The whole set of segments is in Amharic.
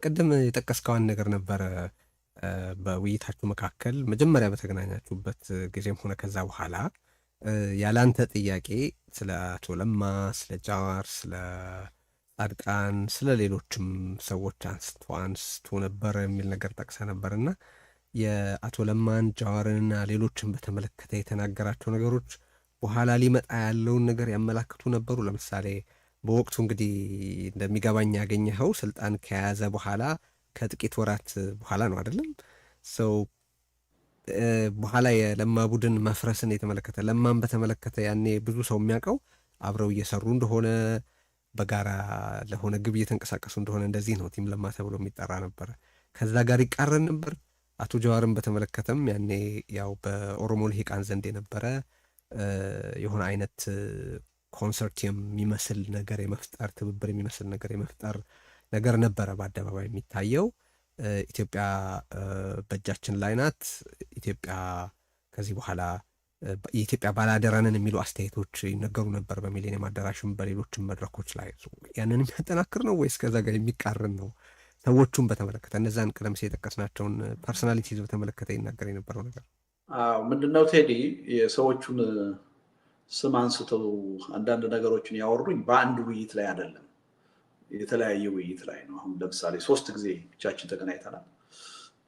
ቅድም የጠቀስከው አንድ ነገር ነበረ። በውይይታችሁ መካከል መጀመሪያ በተገናኛችሁበት ጊዜም ሆነ ከዛ በኋላ ያላንተ ጥያቄ ስለ አቶ ለማ፣ ስለ ጃዋር፣ ስለ ጻድቃን፣ ስለ ሌሎችም ሰዎች አንስቶ ነበር የሚል ነገር ጠቅሰ ነበርና የአቶ ለማን ጃዋርንና ሌሎችን በተመለከተ የተናገራቸው ነገሮች በኋላ ሊመጣ ያለውን ነገር ያመላክቱ ነበሩ። ለምሳሌ በወቅቱ እንግዲህ እንደሚገባኝ ያገኘኸው ስልጣን ከያዘ በኋላ ከጥቂት ወራት በኋላ ነው አይደለም? ሰው በኋላ የለማ ቡድን መፍረስን የተመለከተ ለማን በተመለከተ ያኔ ብዙ ሰው የሚያውቀው አብረው እየሰሩ እንደሆነ በጋራ ለሆነ ግብ እየተንቀሳቀሱ እንደሆነ እንደዚህ ነው ቲም ለማ ተብሎ የሚጠራ ነበረ። ከዛ ጋር ይቃረን ነበር። አቶ ጀዋርን በተመለከተም ያኔ ያው በኦሮሞ ልሂቃን ዘንድ የነበረ የሆነ አይነት ኮንሰርቲየም የሚመስል ነገር የመፍጠር ትብብር የሚመስል ነገር የመፍጠር ነገር ነበረ በአደባባይ የሚታየው። ኢትዮጵያ በእጃችን ላይ ናት፣ ኢትዮጵያ ከዚህ በኋላ የኢትዮጵያ ባላደራንን የሚሉ አስተያየቶች ይነገሩ ነበር በሚሊኒየም አዳራሽም በሌሎችም መድረኮች ላይ። ያንን የሚያጠናክር ነው ወይስ ከዛ ጋር የሚቃረን ነው? ሰዎቹን በተመለከተ እነዛን ቀደም ሲል የጠቀስናቸውን ፐርሶናሊቲዝ በተመለከተ ይናገር የነበረው ነገር ምንድነው? ቴዲ የሰዎቹን ስም አንስተው አንዳንድ ነገሮችን ያወሩኝ በአንድ ውይይት ላይ አይደለም፣ የተለያየ ውይይት ላይ ነው። አሁን ለምሳሌ 3 ጊዜ ብቻችን ተገናኝተናል።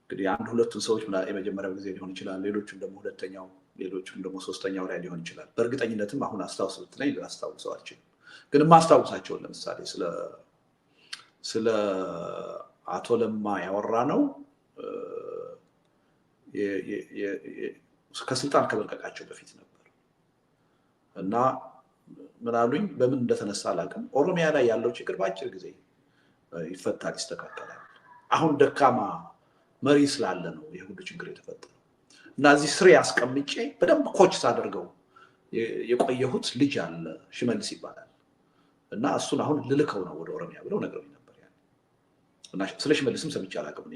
እንግዲህ አንድ ሁለቱን ሰዎች የመጀመሪያው ጊዜ ሊሆን ይችላል፣ ሌሎቹም ደግሞ ሁለተኛው፣ ሌሎቹም ደግሞ ሶስተኛው ላይ ሊሆን ይችላል። በእርግጠኝነትም አሁን አስታውስ ብትለኝ ላስታውሰው አልችልም። ግን የማስታውሳቸውን ለምሳሌ ስለ አቶ ለማ ያወራ ነው ከስልጣን ከመልቀቃቸው በፊት ነበር እና ምናሉኝ በምን እንደተነሳ አላውቅም። ኦሮሚያ ላይ ያለው ችግር በአጭር ጊዜ ይፈታል፣ ይስተካከላል። አሁን ደካማ መሪ ስላለ ነው ይህ ሁሉ ችግር የተፈጠረው እና እዚህ ስሬ አስቀምጬ በደንብ ኮች ሳደርገው የቆየሁት ልጅ አለ፣ ሽመልስ ይባላል እና እሱን አሁን ልልከው ነው ወደ ኦሮሚያ ብለው ነግረውኝ ነበር። እና ስለ ሽመልስም ሰምቼ አላውቅም እኔ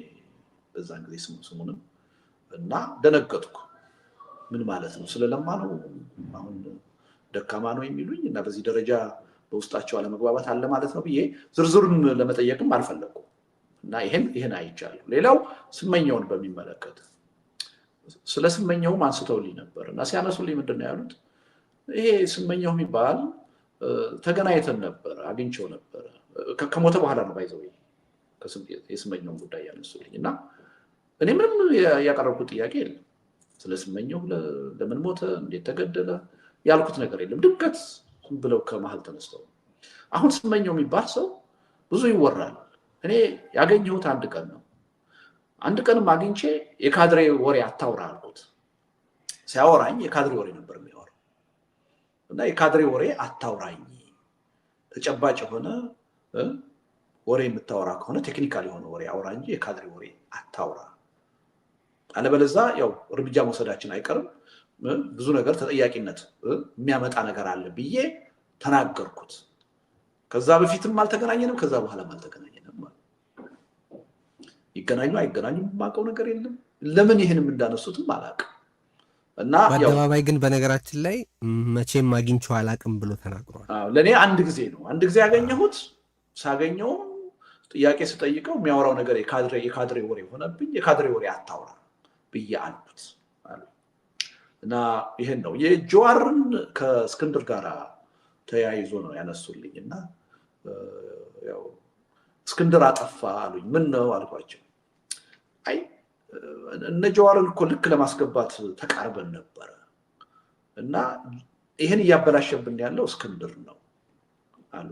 በዛን ጊዜ ስሙንም እና ደነገጥኩ። ምን ማለት ነው? ስለ ለማ ነው አሁን ደካማ ነው የሚሉኝ እና በዚህ ደረጃ በውስጣቸው አለመግባባት አለ ማለት ነው ብዬ ዝርዝሩን ለመጠየቅም አልፈለኩም እና ይሄን አይቻለሁ። ሌላው ስመኘውን በሚመለከት ስለ ስመኘውም አንስተውልኝ ነበር እና ሲያነሱልኝ ምንድን ነው ያሉት? ይሄ ስመኘው የሚባል ተገናኝተን ነበር፣ አግኝቼው ነበር። ከሞተ በኋላ ነው ባይዘው የስመኘውን ጉዳይ ያነሱልኝ እና እኔ ምንም ያቀረብኩት ጥያቄ የለም። ስለ ስመኘው ለምን ሞተ፣ እንዴት ተገደለ ያልኩት ነገር የለም። ድንገት ብለው ከመሀል ተነስተው አሁን ስመኘው የሚባል ሰው ብዙ ይወራል። እኔ ያገኘሁት አንድ ቀን ነው። አንድ ቀንም አግኝቼ የካድሬ ወሬ አታውራ አልኩት። ሲያወራኝ የካድሬ ወሬ ነበር የሚያወራው እና የካድሬ ወሬ አታውራኝ፣ ተጨባጭ የሆነ ወሬ የምታወራ ከሆነ ቴክኒካል የሆነ ወሬ አውራ እንጂ የካድሬ ወሬ አታውራ፣ አለበለዛ ያው እርምጃ መውሰዳችን አይቀርም፣ ብዙ ነገር ተጠያቂነት የሚያመጣ ነገር አለ ብዬ ተናገርኩት። ከዛ በፊትም አልተገናኘንም፣ ከዛ በኋላም አልተገናኘንም። ይገናኙ አይገናኙም የማውቀው ነገር የለም። ለምን ይህንም እንዳነሱትም አላውቅም። እና በአደባባይ ግን በነገራችን ላይ መቼም አግኝቼው አላውቅም ብሎ ተናግሯል። ለእኔ አንድ ጊዜ ነው ያገኘሁት። ሳገኘውም ጥያቄ ስጠይቀው የሚያወራው ነገር የካድሬ ወሬ ሆነብኝ። የካድሬ ወሬ አታውራ ብዬ አልኩት እና ይሄን ነው የጀዋርን ከእስክንድር ጋር ተያይዞ ነው ያነሱልኝ እና ያው እስክንድር አጠፋ አሉኝ። ምን ነው አልኳቸው። አይ እነ ጀዋርን እኮ ልክ ለማስገባት ተቃርበን ነበረ እና ይሄን እያበላሸብን ያለው እስክንድር ነው አሉ።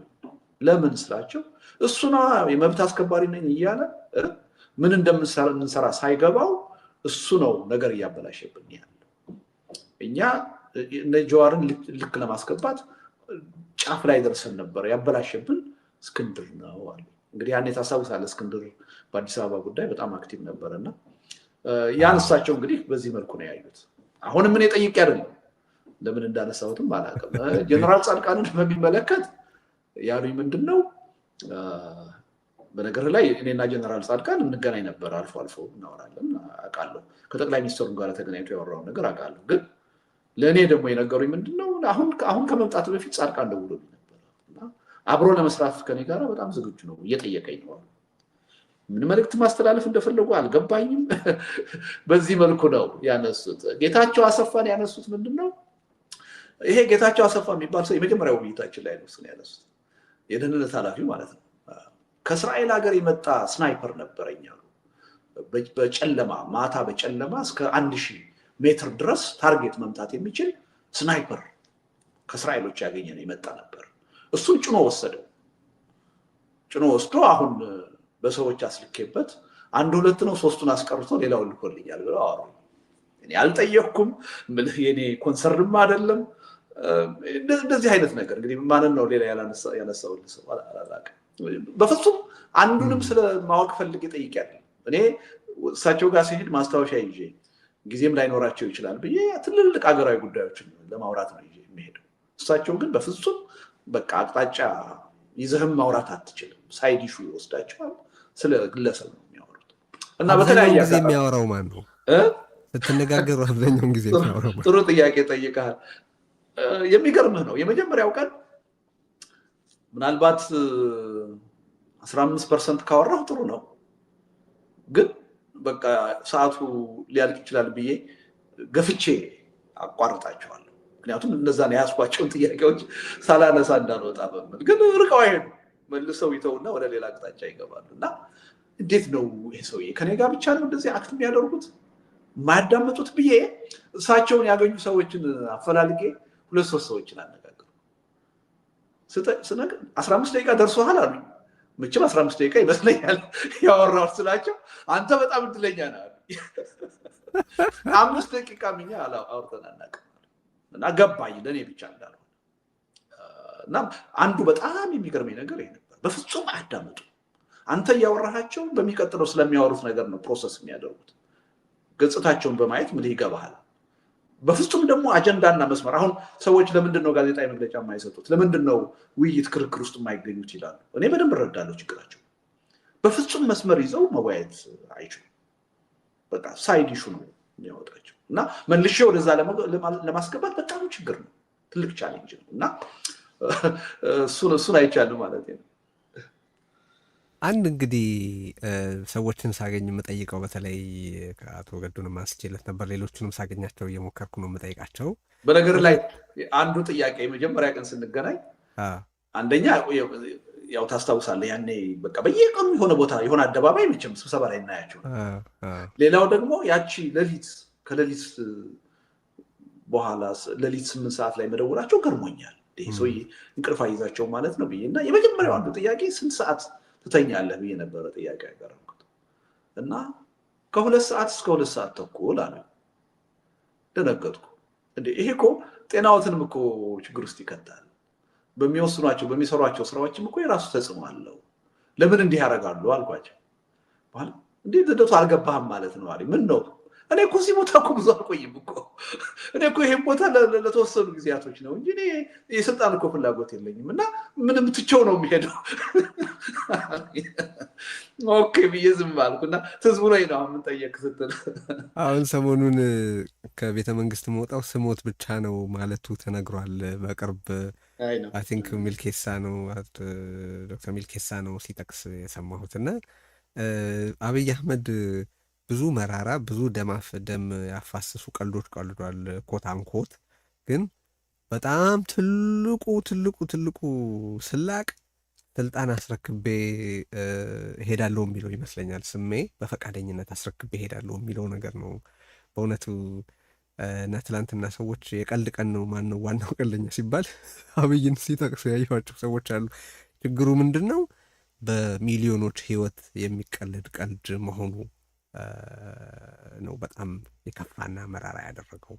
ለምን ስላቸው እሱ ነው የመብት አስከባሪ ነኝ እያለ ምን እንደምንሰራ ሳይገባው እሱ ነው ነገር እያበላሸብን ያለው። እኛ እነ ጀዋርን ልክ ለማስገባት ጫፍ ላይ ደርሰን ነበር፣ ያበላሸብን እስክንድር ነው አሉ። እንግዲህ ያኔ ታስታውሳለህ፣ እስክንድር በአዲስ አበባ ጉዳይ በጣም አክቲቭ ነበርና ያነሳቸው እንግዲህ በዚህ መልኩ ነው ያዩት። አሁንም እኔ ጠይቄ አይደለም ለምን እንዳነሳሁትም አላውቅም። ጀነራል ጻድቃንን በሚመለከት ያሉኝ ምንድነው፣ በነገር ላይ እኔና ጀነራል ጻድቃን እንገናኝ ነበር፣ አልፎ አልፎ እናወራለን፣ አውቃለሁ። ከጠቅላይ ሚኒስትሩም ጋር ተገናኝቶ ያወራው ነገር አውቃለሁ። ግን ለእኔ ደግሞ የነገሩኝ ምንድነው፣ አሁን ከመምጣት በፊት ጻድቃን ደውሎልኝ ነበር እና አብሮ ለመስራት ከኔ ጋር በጣም ዝግጁ ነው፣ እየጠየቀኝ ነው። ምን መልእክት ማስተላለፍ እንደፈለጉ አልገባኝም። በዚህ መልኩ ነው ያነሱት። ጌታቸው አሰፋን ያነሱት ምንድን ነው? ይሄ ጌታቸው አሰፋ የሚባል ሰው የመጀመሪያው ውይይታችን ላይ ነው ያነሱት፣ የደህንነት ኃላፊ ማለት ነው። ከእስራኤል ሀገር የመጣ ስናይፐር ነበረኛ በጨለማ ማታ በጨለማ እስከ 1000 ሜትር ድረስ ታርጌት መምታት የሚችል ስናይፐር ከእስራኤሎች ያገኘ ነው የመጣ ነበር። እሱን ጭኖ ወሰደው። ጭኖ ወስዶ አሁን በሰዎች አስልኬበት 1 2 ነው 3ቱን አስቀርቶ ሌላውን ልኮልኛል ብለው አወሩ። እኔ አልጠየቅኩም፣ የኔ ኮንሰርንም አይደለም። እንደዚህ አይነት ነገር እንግዲህ ማንን ነው ሌላ ያነሳው ሰው አላውቅም። በፍጹም አንዱንም ስለማወቅ ፈልጌ ጠይቄያለሁ። እኔ እሳቸው ጋር ሲሄድ ማስታወሻ ይዤ ጊዜም ላይኖራቸው ይችላል ብዬ ትልልቅ ሀገራዊ ጉዳዮችን ለማውራት ነው ይዤ የሚሄደው። እሳቸው ግን በፍጹም በቃ አቅጣጫ ይዘህም ማውራት አትችልም፣ ሳይድ ኢሹ ይወስዳቸዋል። ስለ ግለሰብ ነው የሚያወሩት እና በተለያየ ጊዜ የሚያወራው ማን ነው ስትነጋገሩ? አብዛኛውን ጊዜ የሚያወራው ጥሩ ጥያቄ ጠይቀሃል። የሚገርምህ ነው የመጀመሪያው ቀን ምናልባት 15% ካወራሁ ጥሩ ነው፣ ግን በቃ ሰዓቱ ሊያልቅ ይችላል ብዬ ገፍቼ አቋርጣቸዋለሁ። ምክንያቱም እነዛን የያዝኳቸውን ጥያቄዎች ሳላነሳ እንዳልወጣ በምል ግን ርቀው አይሄዱ፣ መልሰው ይተውና ወደ ሌላ አቅጣጫ ይገባሉ። እና እንዴት ነው ይሄ ሰውዬ ከኔ ጋር ብቻ ነው እንደዚህ አክት የሚያደርጉት የማያዳምጡት ብዬ እሳቸውን ያገኙ ሰዎችን አፈላልጌ 2-3 ሰዎችን አነጋገሩ። 15 ደቂቃ ደርሶሃል አሉ። ምችም 15 ደቂቃ ይመስለኛል ያወራሁት ስላቸው፣ አንተ በጣም እድለኛ ነህ አሉ። 5 ደቂቃ እኛ አውርተን አናውቅም እና ገባኝ ለእኔ ብቻ እንዳልሆነ። እና አንዱ በጣም የሚገርመኝ ነገር ይሄ ነበር። በፍጹም አያዳምጡ። አንተ እያወራሃቸው በሚቀጥለው ስለሚያወሩት ነገር ነው ፕሮሰስ የሚያደርጉት። ገጽታቸውን በማየት ምልህ ይገባሃል። በፍጹም ደግሞ አጀንዳና መስመር። አሁን ሰዎች ለምንድን ነው ጋዜጣዊ መግለጫ የማይሰጡት? ለምንድን ነው ውይይት ክርክር ውስጥ የማይገኙት ይላሉ። እኔ በደንብ እረዳለሁ ችግራቸው። በፍጹም መስመር ይዘው መወያየት አይችሉም። በቃ ሳይድ ኢሹ ነው የሚያወጣቸው እና መልሼ ወደዛ ለማስገባት በጣም ችግር ነው፣ ትልቅ ቻሌንጅ ነው እና እሱን አይቻልም ማለት ነው። አንድ እንግዲህ ሰዎችን ሳገኝ የምጠይቀው በተለይ ከአቶ ገዱንም አንስቼለት ነበር፣ ሌሎቹንም ሳገኛቸው እየሞከርኩ ነው የምጠይቃቸው። በነገር ላይ አንዱ ጥያቄ የመጀመሪያ ቀን ስንገናኝ አንደኛ ያው ታስታውሳለህ፣ ያኔ በቃ በየቀኑ የሆነ ቦታ የሆነ አደባባይ መቼም ስብሰባ ላይ እናያቸው። ሌላው ደግሞ ያቺ ከሌሊት በኋላ ሌሊት 8 ሰዓት ላይ መደወላቸው ገርሞኛል። ሰውዬ እንቅልፍ አይዛቸው ማለት ነው ብዬ እና የመጀመሪያው አንዱ ጥያቄ ስንት ሰዓት ትተኛለህ ብዬ ነበረ ጥያቄ ያቀረብኩት እና ከ2 ሰዓት እስከ 2 ሰዓት ተኩል አለ። ደነገጥኩ። ይሄ እኮ ጤናዎትንም እኮ ችግር ውስጥ ይከታል። በሚወስኗቸው በሚሰሯቸው ስራዎችም እኮ የራሱ ተጽዕኖ አለው። ለምን እንዲህ ያደርጋሉ አልኳቸው። እንዴት ልደቱ አልገባህም ማለት ነው አለ። ምን ነው? እኔ እኮ እዚህ ቦታ እኮ ብዙ አልቆይም እኮ። እኔ እኮ ይሄን ቦታ ለተወሰኑ ጊዜያቶች ነው እንጂ እኔ የስልጣን እኮ ፍላጎት የለኝም እና ምንም ትቼው ነው የሚሄደው። ኦኬ ብዬ ዝም አልኩና ትዝ ብሎኝ ነው አሁን ጠየቅ ስትል። አሁን ሰሞኑን ከቤተ መንግስት መውጣው ስሞት ብቻ ነው ማለቱ ተነግሯል። በቅርብ አይ ቲንክ ሚልኬሳ ነው ዶክተር ሚልኬሳ ነው ሲጠቅስ የሰማሁት እና አብይ አህመድ ብዙ መራራ ብዙ ደም ያፋሰሱ ቀልዶች ቀልዷል ኮት አንኮት። ግን በጣም ትልቁ ስላቅ ስልጣን አስረክቤ ሄዳለሁ የሚለው ይመስለኛል። ስሜ በፈቃደኝነት አስረክቤ ሄዳለሁ የሚለው ነገር ነው በእውነቱ። እና ትላንትና ሰዎች የቀልድ ቀን ነው ማን ነው ዋናው ቀልደኛ ሲባል አብይን ሲጠቅሱ ያየኋቸው ሰዎች አሉ። ችግሩ ምንድን ነው? በሚሊዮኖች ህይወት የሚቀልድ ቀልድ መሆኑ ነው በጣም የከፋና መራራ ያደረገው።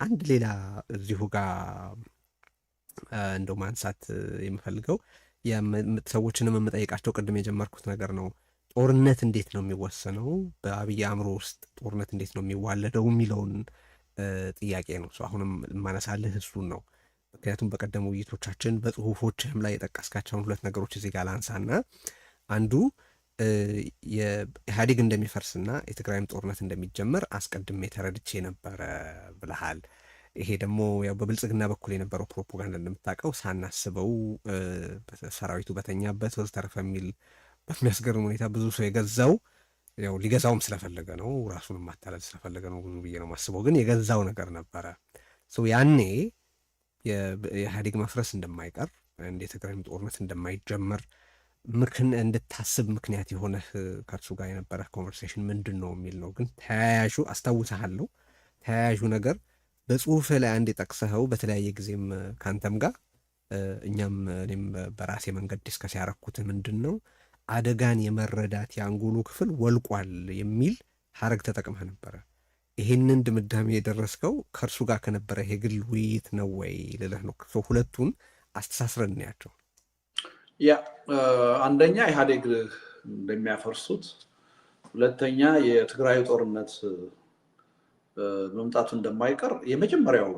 አንድ ሌላ እዚሁ ጋር እንደው ማንሳት የምፈልገው ሰዎችንም የምጠይቃቸው ቅድም የጀመርኩት ነገር ነው። ጦርነት እንዴት ነው የሚወሰነው? በአብይ አእምሮ ውስጥ ጦርነት እንዴት ነው የሚዋለደው የሚለውን ጥያቄ ነው። አሁንም ማነሳልህ እሱን ነው። ምክንያቱም በቀደሙ ውይይቶቻችን በጽሁፎችህም ላይ የጠቀስካቸውን 2 ነገሮች እዚህ ጋር ላንሳና አንዱ ኢህአዴግ እንደሚፈርስና የትግራይም ጦርነት እንደሚጀመር አስቀድሜ ተረድቼ ነበረ ብለሃል። ይሄ ደግሞ ያው በብልጽግና በኩል የነበረው ፕሮፓጋንዳ እንደምታውቀው ሳናስበው ሰራዊቱ በተኛበት ወዘተረፈ የሚል በሚያስገርም ሁኔታ ብዙ ሰው የገዛው ያው ሊገዛውም ስለፈለገ ነው፣ ራሱንም ማታለል ስለፈለገ ነው ብዬ ነው ማስበው። ግን የገዛው ነገር ነበረ ያኔ የኢህአዴግ መፍረስ እንደማይቀር እንደ የትግራይም ጦርነት እንደማይጀመር እንድታስብ ምክንያት የሆነህ ከእርሱ ጋር የነበረ ኮንቨርሴሽን ምንድን ነው የሚል ነው። ግን ተያያዡ አስታውሰሃለሁ፣ ተያያዡ ነገር በጽሁፍ ላይ አንድ የጠቅሰኸው በተለያየ ጊዜም ከአንተም ጋር እኛም እኔም በራሴ መንገድ ዲስከስ ያረኩት ምንድን ነው አደጋን የመረዳት የአንጎሉ ክፍል ወልቋል የሚል ሀረግ ተጠቅመህ ነበረ። ይሄንን ድምዳሜ የደረስከው ከእርሱ ጋር ከነበረ የግል ውይይት ነው ወይ ልልህ ነው። ሁለቱን አስተሳስረን እናያቸው። ያ አንደኛ ኢህአዴግ እንደሚያፈርሱት፣ ሁለተኛ የትግራይ ጦርነት መምጣቱ እንደማይቀር የመጀመሪያው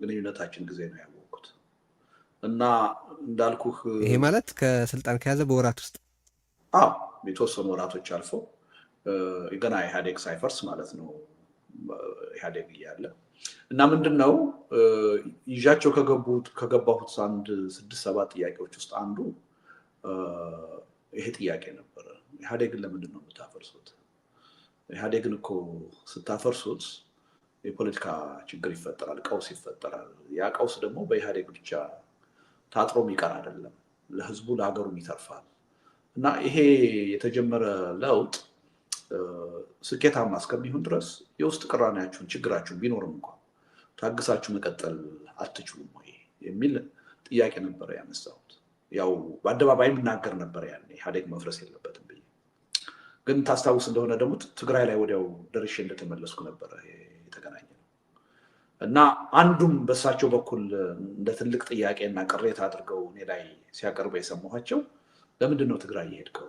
ግንኙነታችን ጊዜ ነው ያወቅኩት። እና እንዳልኩህ ይሄ ማለት ከስልጣን ከያዘ በወራት ውስጥ የተወሰኑ ወራቶች አልፎ ገና ኢህአዴግ ሳይፈርስ ማለት ነው ኢህአዴግ እያለ እና ምንድን ነው ይዣቸው ከገባሁት አንድ 6-7 ጥያቄዎች ውስጥ አንዱ ይሄ ጥያቄ ነበረ። ኢህአዴግን ለምንድን ነው የምታፈርሱት? ኢህአዴግን እኮ ስታፈርሱት የፖለቲካ ችግር ይፈጠራል፣ ቀውስ ይፈጠራል። ያ ቀውስ ደግሞ በኢህአዴግ ብቻ ታጥሮ የሚቀር አይደለም፣ ለህዝቡ ለሀገሩም ይተርፋል። እና ይሄ የተጀመረ ለውጥ ስኬታማ እስከሚሆን ድረስ የውስጥ ቅራኔያችሁን ችግራችሁን ቢኖርም እንኳን ታግሳችሁ መቀጠል አትችሉም ወይ የሚል ጥያቄ ነበረ ያነሳሁት። ያው በአደባባይ የምናገር ነበር ያኔ ኢህአዴግ መፍረስ የለበትም ብዬ። ግን ታስታውስ እንደሆነ ደግሞ ትግራይ ላይ ወዲያው ደርሼ እንደተመለስኩ ነበረ የተገናኘ ነው። እና አንዱም በእሳቸው በኩል እንደ ትልቅ ጥያቄና ቅሬታ አድርገው እኔ ላይ ሲያቀርቡ የሰማኋቸው ለምንድን ነው ትግራይ የሄድከው?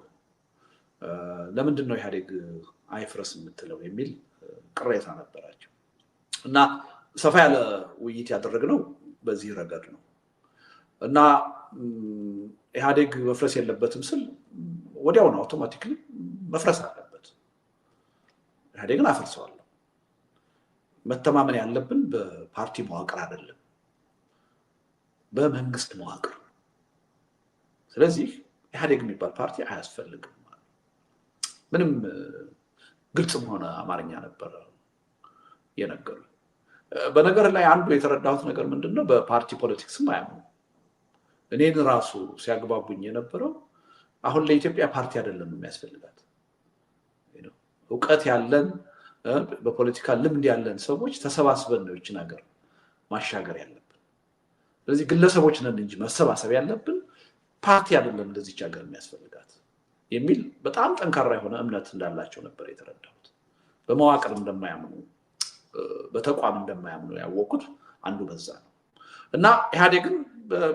ለምንድን ነው ኢህአዴግ አይፍረስ የምትለው የሚል ቅሬታ ነበራቸው። እና ሰፋ ያለ ውይይት ያደረግነው በዚህ ረገድ ነው። እና ኢህአዴግ መፍረስ የለበትም ስል ወዲያውኑ አውቶማቲክሊ መፍረስ አለበት፣ ኢህአዴግን አፈርሰዋለሁ። መተማመን ያለብን በፓርቲ መዋቅር አይደለም፣ በመንግስት መዋቅር። ስለዚህ ኢህአዴግ የሚባል ፓርቲ አያስፈልግም። ምንም ግልጽ በሆነ አማርኛ ነበረ የነገሩ። በነገር ላይ አንዱ የተረዳሁት ነገር ምንድን ነው፣ በፓርቲ ፖለቲክስም አያምኑ። እኔን ራሱ ሲያግባቡኝ የነበረው አሁን ለኢትዮጵያ ፓርቲ አይደለም የሚያስፈልጋት፣ እውቀት ያለን በፖለቲካ ልምድ ያለን ሰዎች ተሰባስበን ነው ይችን ሀገር ማሻገር ያለብን። ስለዚህ ግለሰቦች ነን እንጂ መሰባሰብ ያለብን ፓርቲ አይደለም እንደዚች ሀገር የሚያስፈልጋት የሚል በጣም ጠንካራ የሆነ እምነት እንዳላቸው ነበር የተረዳሁት። በመዋቅር እንደማያምኑ፣ በተቋም እንደማያምኑ ያወቅኩት አንዱ በዛ ነው። እና ኢህአዴግን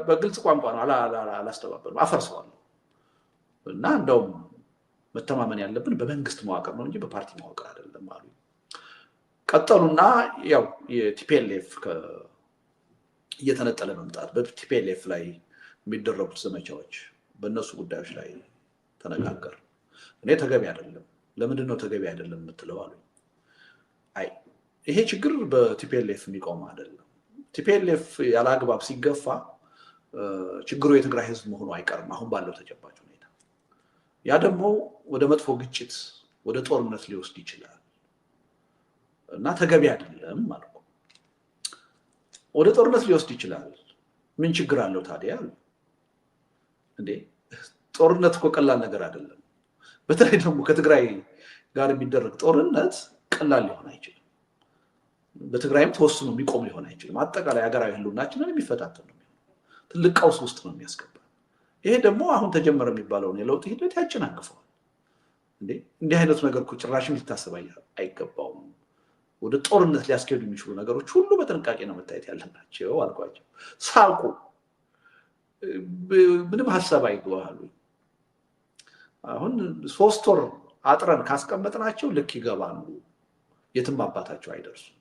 በግልጽ ቋንቋ ነው አላስተባበሉም፣ አፈርሰዋለሁ። እና እንደውም መተማመን ያለብን በመንግስት መዋቅር ነው እንጂ በፓርቲ መዋቅር አይደለም አሉ። ቀጠሉና ያው የቲፒኤልኤፍ እየተነጠለ መምጣት፣ በቲፒኤልኤፍ ላይ የሚደረጉት ዘመቻዎች፣ በእነሱ ጉዳዮች ላይ ተነጋገር። እኔ ተገቢ አይደለም። ለምንድን ነው ተገቢ አይደለም የምትለው አሉ። አይ ይሄ ችግር በቲፒኤልኤፍ የሚቆም አይደለም። ቲፒኤልኤፍ ያለ አግባብ ሲገፋ ችግሩ የትግራይ ህዝብ መሆኑ አይቀርም አሁን ባለው ተጨባጭ ሁኔታ። ያ ደግሞ ወደ መጥፎ ግጭት፣ ወደ ጦርነት ሊወስድ ይችላል እና ተገቢ አይደለም ማለት ነው። ወደ ጦርነት ሊወስድ ይችላል፣ ምን ችግር አለው ታዲያ? እንዴ ጦርነት እኮ ቀላል ነገር አይደለም። በተለይ ደግሞ ከትግራይ ጋር የሚደረግ ጦርነት ቀላል ሊሆን አይችልም። በትግራይም ተወስኖ የሚቆም ሊሆን አይችልም። አጠቃላይ ሀገራዊ ህልውናችንን የሚፈታተን ነው፣ ትልቅ ቀውስ ውስጥ ነው የሚያስገባ። ይሄ ደግሞ አሁን ተጀመረ የሚባለውን የለውጥ ሂደት ያጨናግፈዋል። እንዲህ አይነቱ ነገር እኮ ጭራሽም ሊታሰብ አይገባውም። ወደ ጦርነት ሊያስኬዱ የሚችሉ ነገሮች ሁሉ በጥንቃቄ ነው መታየት ያለባቸው አልኳቸው። ሳቁ። ምንም ሀሳብ አይገባሉ። አሁን 3 ወር አጥረን ካስቀመጥናቸው ልክ ይገባሉ፣ የትም አባታቸው አይደርሱም።